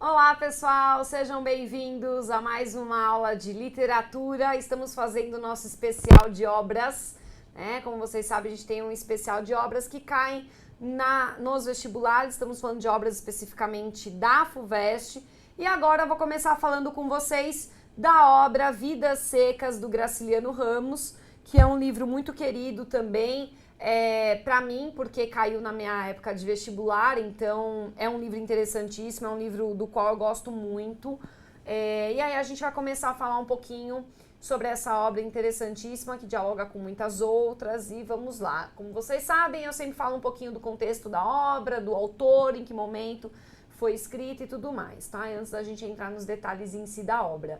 Olá pessoal, sejam bem-vindos a mais uma aula de literatura. Estamos fazendo nosso especial de obras, né? Como vocês sabem, a gente tem um especial de obras que caem nos vestibulares. Estamos falando de obras especificamente da FUVEST. E agora eu vou começar falando com vocês da obra Vidas Secas, do Graciliano Ramos, que é um livro muito querido também, para mim, porque caiu na minha época de vestibular, então é um livro interessantíssimo, é um livro do qual eu gosto muito. E aí a gente vai começar a falar um pouquinho sobre essa obra interessantíssima, que dialoga com muitas outras, e vamos lá. Como vocês sabem, eu sempre falo um pouquinho do contexto da obra, do autor, em que momento foi escrita e tudo mais, tá? Antes da gente entrar nos detalhes em si da obra.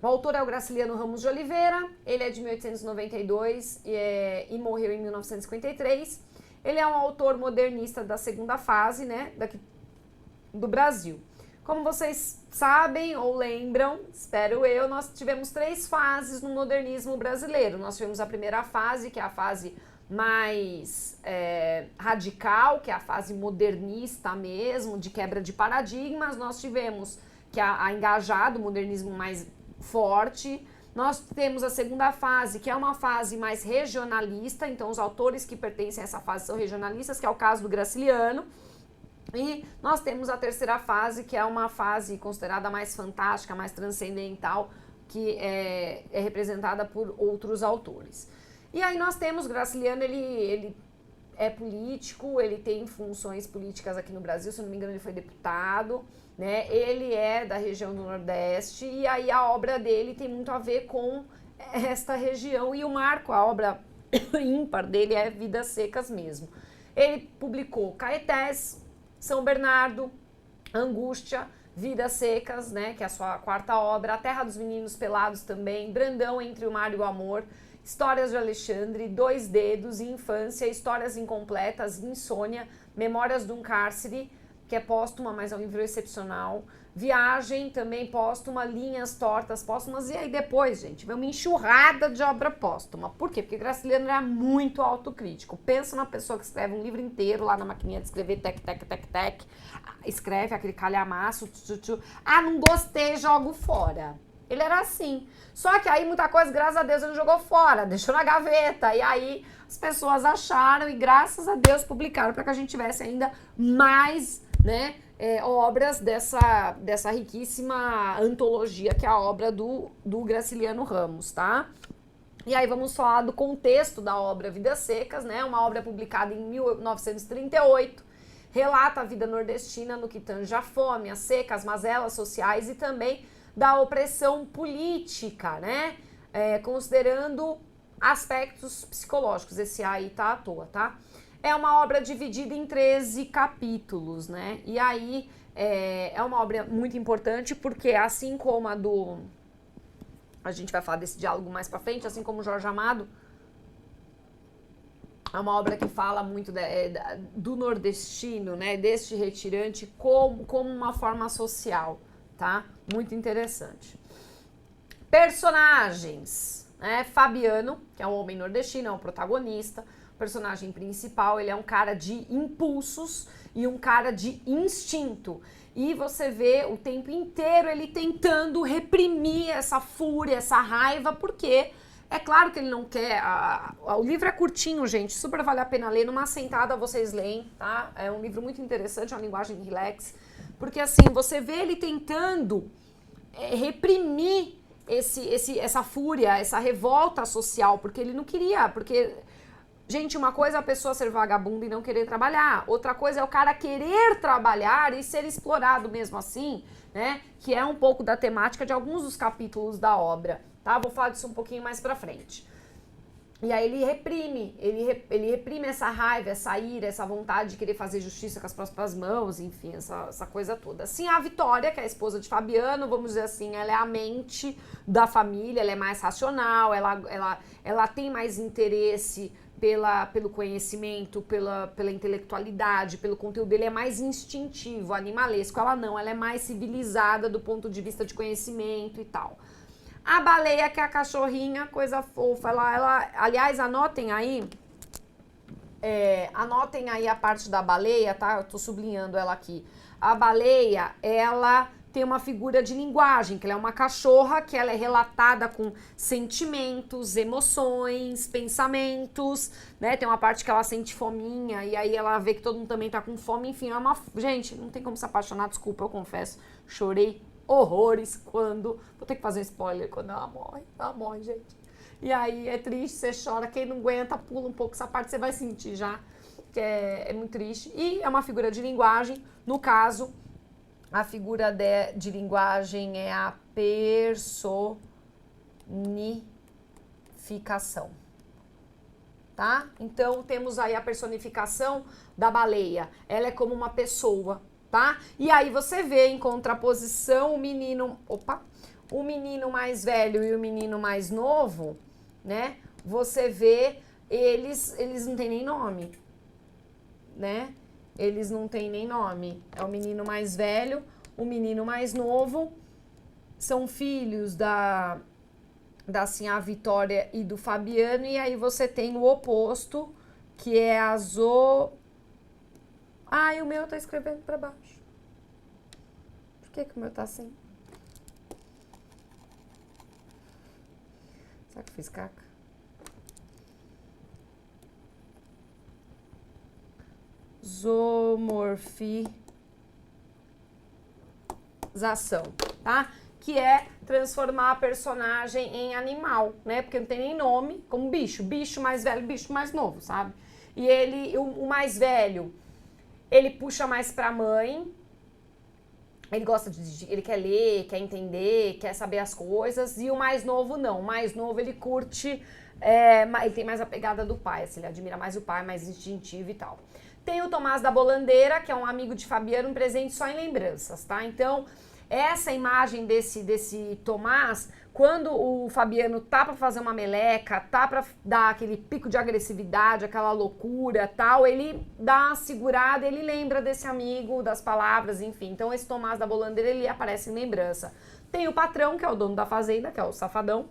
O autor é o Graciliano Ramos de Oliveira, ele é de 1892 e morreu em 1953. Ele é um autor modernista da segunda fase, né, do Brasil. Como vocês sabem ou lembram, espero eu, nós tivemos 3 fases no modernismo brasileiro. Nós tivemos a primeira fase, que é a fase mais radical, que é a fase modernista mesmo, de quebra de paradigmas. Nós tivemos que a engajado, o modernismo mais forte. Nós temos a segunda fase, que é uma fase mais regionalista, então os autores que pertencem a essa fase são regionalistas, que é o caso do Graciliano. E nós temos a terceira fase, que é uma fase considerada mais fantástica, mais transcendental, que é representada por outros autores. E aí nós temos Graciliano, ele é político, ele tem funções políticas aqui no Brasil, se não me engano ele foi deputado, né? Ele é da região do Nordeste, e aí a obra dele tem muito a ver com esta região, e o marco, a obra ímpar dele é Vidas Secas mesmo. Ele publicou Caetés, São Bernardo, Angústia, Vidas Secas, né, que é a sua quarta obra, A Terra dos Meninos Pelados também, Brandão, Entre o Mar e o Amor, Histórias de Alexandre, Dois Dedos, Infância, Histórias Incompletas, Insônia, Memórias de um Cárcere, que é póstuma, mas é um livro excepcional, Viagem, também póstuma, Linhas Tortas, póstumas, e aí depois, gente, veio uma enxurrada de obra póstuma. Por quê? Porque Graciliano era muito autocrítico. Pensa numa pessoa que escreve um livro inteiro lá na maquininha de escrever, tec, escreve aquele calhamaço, não gostei, jogo fora. Ele era assim. Só que aí muita coisa, graças a Deus, ele jogou fora, deixou na gaveta. E aí as pessoas acharam e graças a Deus publicaram para que a gente tivesse ainda mais, né, obras dessa riquíssima antologia que é a obra do Graciliano Ramos, tá? E aí vamos falar do contexto da obra Vidas Secas, né? Uma obra publicada em 1938, relata a vida nordestina no que tange a fome, a seca, as mazelas sociais e também da opressão política, né? Considerando aspectos psicológicos. Esse aí tá à toa, tá? É uma obra dividida em 13 capítulos, né? E aí é uma obra muito importante porque, assim como a gente vai falar desse diálogo mais pra frente, assim como Jorge Amado, é uma obra que fala muito do nordestino, né? Deste retirante como uma forma social, tá? Muito interessante. Personagens, né? Fabiano, que é um homem nordestino, é um protagonista. O personagem principal, ele é um cara de impulsos e um cara de instinto. E você vê o tempo inteiro ele tentando reprimir essa fúria, essa raiva, porque é claro que ele não quer. O livro é curtinho, gente, super vale a pena ler. Numa sentada vocês leem, tá? É um livro muito interessante, é uma linguagem relax. Porque assim, você vê ele tentando reprimir essa fúria, essa revolta social, porque ele não queria, porque, gente, uma coisa é a pessoa ser vagabunda e não querer trabalhar, outra coisa é o cara querer trabalhar e ser explorado mesmo assim, né, que é um pouco da temática de alguns dos capítulos da obra, tá? Vou falar disso um pouquinho mais pra frente. E aí ele reprime essa raiva, essa ira, essa vontade de querer fazer justiça com as próprias mãos, enfim, essa coisa toda. Assim, a Vitória, que é a esposa de Fabiano, vamos dizer assim, ela é a mente da família, ela é mais racional, ela tem mais interesse pelo conhecimento, pela intelectualidade, pelo conteúdo dele, é mais instintivo, animalesco. Ela não, ela é mais civilizada do ponto de vista de conhecimento e tal. A baleia, que é a cachorrinha, coisa fofa. Aliás, anotem aí a parte da baleia, tá? Eu tô sublinhando ela aqui. a baleia, ela tem uma figura de linguagem, que ela é uma cachorra, que ela é relatada com sentimentos, emoções, pensamentos, né? Tem uma parte que ela sente fominha e aí ela vê que todo mundo também tá com fome, enfim, é uma... Gente, não tem como se apaixonar, desculpa, eu confesso, chorei horrores quando... Vou ter que fazer um spoiler quando ela morre, gente. E aí é triste, você chora, quem não aguenta pula um pouco essa parte, você vai sentir já, que é muito triste. E é uma figura de linguagem, no caso... A figura de linguagem é a personificação, tá? Então, temos aí a personificação da baleia. Ela é como uma pessoa, tá? E aí você vê em contraposição o menino mais velho e o menino mais novo, né? Você vê eles não têm nem nome, né? Eles não têm nem nome. É o menino mais velho, o menino mais novo. São filhos da assim, a Vitória e do Fabiano. E aí você tem o oposto, que é a Ai, o meu tá escrevendo pra baixo. Por que o meu tá assim? Será que eu fiz caca? Zoomorfização, tá? Que é transformar a personagem em animal, né? Porque não tem nem nome, como bicho mais velho, bicho mais novo, sabe? E ele, o mais velho, ele puxa mais pra mãe, ele gosta ele quer ler, quer entender, quer saber as coisas, e o mais novo não, o mais novo ele curte, ele tem mais a pegada do pai, assim, ele admira mais o pai, mais instintivo e tal. Tem o Tomás da Bolandeira, que é um amigo de Fabiano, um presente só em lembranças, tá? Então, essa imagem desse Tomás, quando o Fabiano tá pra fazer uma meleca, tá pra dar aquele pico de agressividade, aquela loucura, tal, ele dá uma segurada, ele lembra desse amigo, das palavras, enfim. Então, esse Tomás da Bolandeira, ele aparece em lembrança. Tem o patrão, que é o dono da fazenda, que é o Safadão,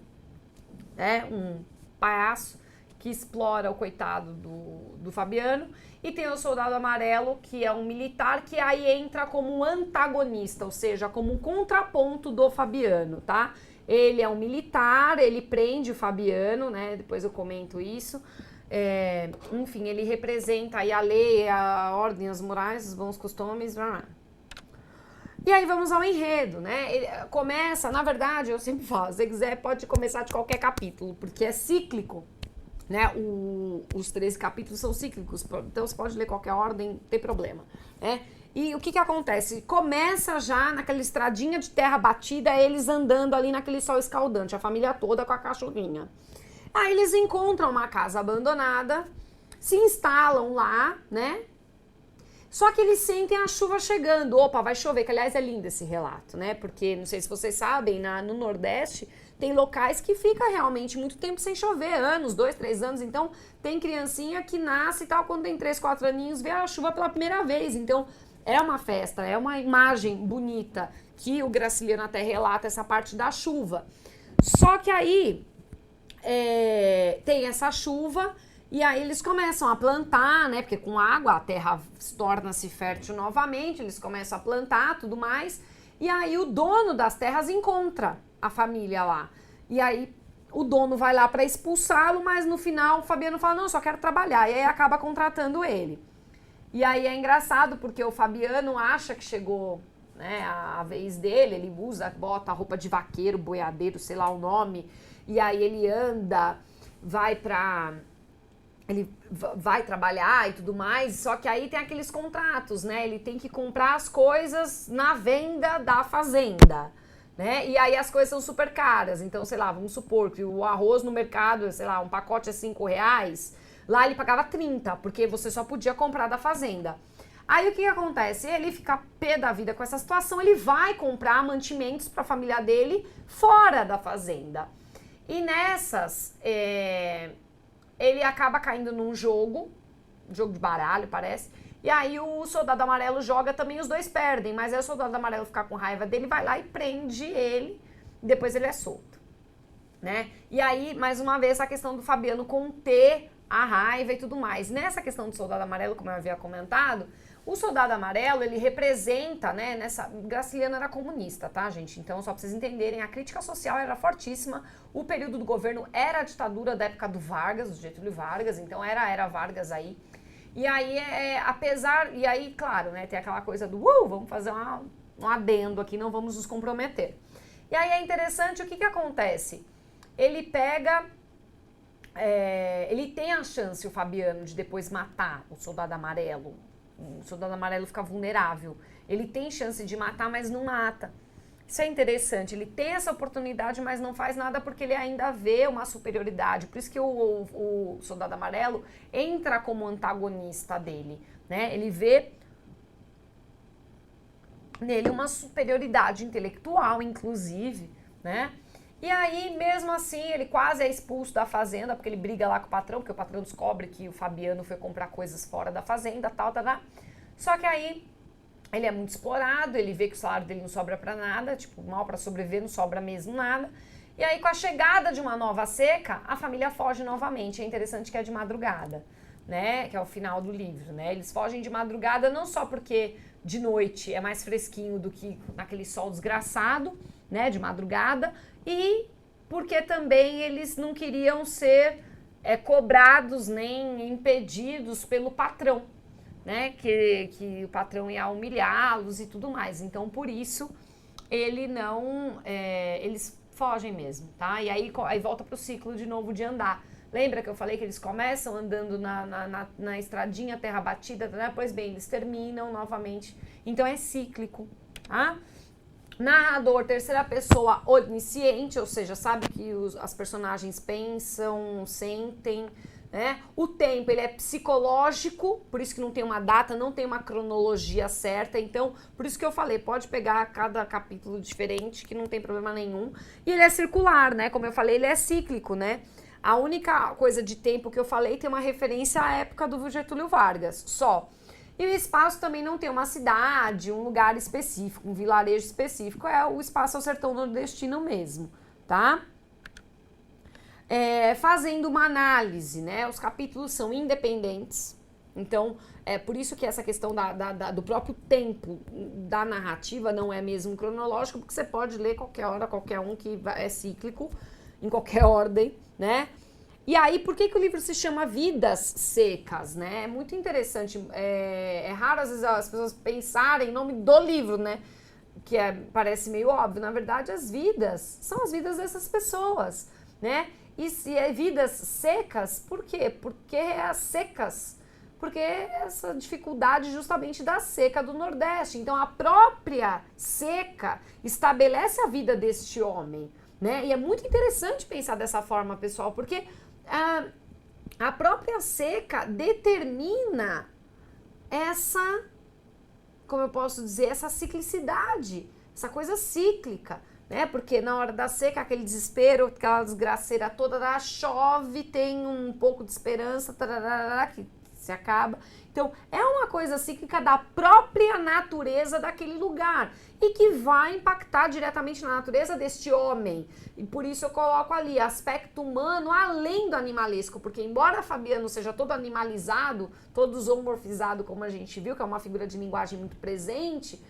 né? Um palhaço que explora o coitado do Fabiano. E tem o Soldado Amarelo, que é um militar que aí entra como um antagonista, ou seja, como um contraponto do Fabiano, tá? Ele é um militar, ele prende o Fabiano, né? Depois eu comento isso. Enfim, ele representa aí a lei, a ordem, as morais, os bons costumes, blá, blá. E aí vamos ao enredo, né? Ele começa, na verdade, eu sempre falo, se você quiser pode começar de qualquer capítulo, porque é cíclico. Né, os 13 capítulos são cíclicos, então você pode ler qualquer ordem, não tem problema, né? E o que acontece? Começa já naquela estradinha de terra batida, eles andando ali naquele sol escaldante, a família toda com a cachorrinha. Aí eles encontram uma casa abandonada, se instalam lá, né? Só que eles sentem a chuva chegando. Opa, vai chover, que aliás é lindo esse relato, né? Porque, não sei se vocês sabem, no Nordeste tem locais que fica realmente muito tempo sem chover, anos, 2, 3 anos. Então, tem criancinha que nasce e tal, quando tem 3, 4 aninhos, vê a chuva pela primeira vez. Então, é uma festa, é uma imagem bonita que o Graciliano até relata essa parte da chuva. Só que aí, tem essa chuva... E aí eles começam a plantar, né? Porque com água a terra torna-se fértil novamente, eles começam a plantar, tudo mais. E aí o dono das terras encontra a família lá. E aí o dono vai lá para expulsá-lo, mas no final o Fabiano fala, não, eu só quero trabalhar. E aí acaba contratando ele. E aí é engraçado porque o Fabiano acha que chegou, né, a vez dele, ele bota a roupa de vaqueiro, boiadeiro, sei lá o nome. E aí ele anda, ele vai trabalhar e tudo mais, só que aí tem aqueles contratos, né? Ele tem que comprar as coisas na venda da fazenda, né? E aí as coisas são super caras. Então, sei lá, vamos supor que o arroz no mercado, sei lá, um pacote é R$5, lá ele pagava 30, porque você só podia comprar da fazenda. Aí o que acontece? Ele fica pé da vida com essa situação, ele vai comprar mantimentos para a família dele fora da fazenda. E nessas... ele acaba caindo num jogo de baralho, parece, e aí o Soldado Amarelo joga também, os dois perdem, mas aí o Soldado Amarelo fica com raiva dele, vai lá e prende ele, e depois ele é solto, né? E aí, mais uma vez, a questão do Fabiano conter a raiva e tudo mais. Nessa questão do Soldado Amarelo, como eu havia comentado, O Soldado Amarelo, ele representa, né, Graciliano era comunista, tá, gente? Então, só pra vocês entenderem, a crítica social era fortíssima, o período do governo era a ditadura da época do Vargas, do Getúlio Vargas, então era Vargas aí. E aí, e aí, claro, né, tem aquela coisa do, vamos fazer um adendo aqui, não vamos nos comprometer. E aí é interessante, o que acontece? Ele pega... ele tem a chance, o Fabiano, de depois matar o Soldado Amarelo. O Soldado Amarelo fica vulnerável. Ele tem chance de matar, mas não mata. Isso é interessante. Ele tem essa oportunidade, mas não faz nada porque ele ainda vê uma superioridade. Por isso que o Soldado Amarelo entra como antagonista dele, né? Ele vê nele uma superioridade intelectual, inclusive, né? E aí, mesmo assim, ele quase é expulso da fazenda, porque ele briga lá com o patrão, porque o patrão descobre que o Fabiano foi comprar coisas fora da fazenda, tal. Só que aí, ele é muito explorado, ele vê que o salário dele não sobra pra nada, tipo, mal pra sobreviver, não sobra mesmo nada. E aí, com a chegada de uma nova seca, a família foge novamente. É interessante que é de madrugada, né? Que é o final do livro, né? Eles fogem de madrugada não só porque de noite é mais fresquinho do que naquele sol desgraçado, né? De madrugada, e porque também eles não queriam ser cobrados nem impedidos pelo patrão, né? Que o patrão ia humilhá-los e tudo mais. Então, por isso, eles fogem mesmo, tá? E aí volta pro ciclo de novo de andar. Lembra que eu falei que eles começam andando na estradinha, terra batida, né? Pois bem, eles terminam novamente. Então, é cíclico, tá? Narrador, terceira pessoa onisciente, ou seja, sabe que as personagens pensam, sentem, né? O tempo, ele é psicológico, por isso que não tem uma data, não tem uma cronologia certa, então, por isso que eu falei, pode pegar cada capítulo diferente, que não tem problema nenhum. E ele é circular, né? Como eu falei, ele é cíclico, né? A única coisa de tempo que eu falei tem uma referência à época do Getúlio Vargas, só. E o espaço também não tem uma cidade, um lugar específico, um vilarejo específico, o espaço é o sertão nordestino mesmo, tá? Fazendo uma análise, né? Os capítulos são independentes, então é por isso que essa questão do próprio tempo da narrativa não é mesmo cronológico, porque você pode ler qualquer hora, qualquer um que é cíclico, em qualquer ordem, né? E aí, por que o livro se chama Vidas Secas, né? É muito interessante, é raro às vezes as pessoas pensarem em nome do livro, né? Que parece meio óbvio, na verdade as vidas são as vidas dessas pessoas, né? E se é vidas secas, por quê? Porque as secas, porque essa dificuldade justamente da seca do Nordeste. Então a própria seca estabelece a vida deste homem, né? E é muito interessante pensar dessa forma, pessoal, porque a própria seca determina essa, como eu posso dizer, essa ciclicidade, essa coisa cíclica, né? Porque na hora da seca, aquele desespero, aquela desgraceira toda, chove, tem um pouco de esperança, tararara, que se acaba. Então, é uma coisa cíclica da própria natureza daquele lugar e que vai impactar diretamente na natureza deste homem. E por isso eu coloco ali aspecto humano além do animalesco, porque embora Fabiano seja todo animalizado, todo zoomorfizado, como a gente viu, que é uma figura de linguagem muito presente,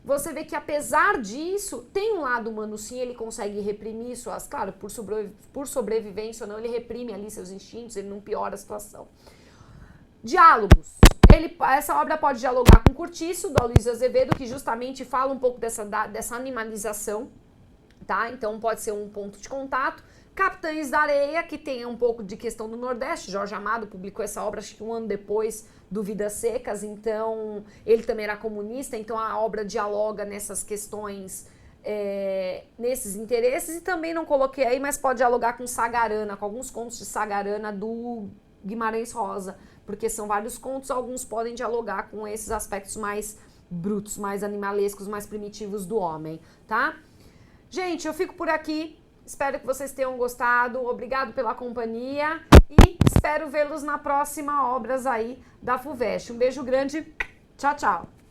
você vê que apesar disso, tem um lado humano sim, ele consegue reprimir suas, claro, por sobrevivência ou não, ele reprime ali seus instintos, ele não piora a situação. Diálogos. Essa obra pode dialogar com Curtiço, do Aloysio Azevedo, que justamente fala um pouco dessa animalização, tá? Então pode ser um ponto de contato. Capitães da Areia, que tem um pouco de questão do Nordeste. Jorge Amado publicou essa obra, acho que um ano depois do Vidas Secas, então ele também era comunista, então a obra dialoga nessas questões, nesses interesses. E também não coloquei aí, mas pode dialogar com Sagarana, com alguns contos de Sagarana do Guimarães Rosa, porque são vários contos, alguns podem dialogar com esses aspectos mais brutos, mais animalescos, mais primitivos do homem, tá? Gente, eu fico por aqui, espero que vocês tenham gostado, obrigado pela companhia e espero vê-los na próxima Obras aí da FUVEST. Um beijo grande, tchau, tchau!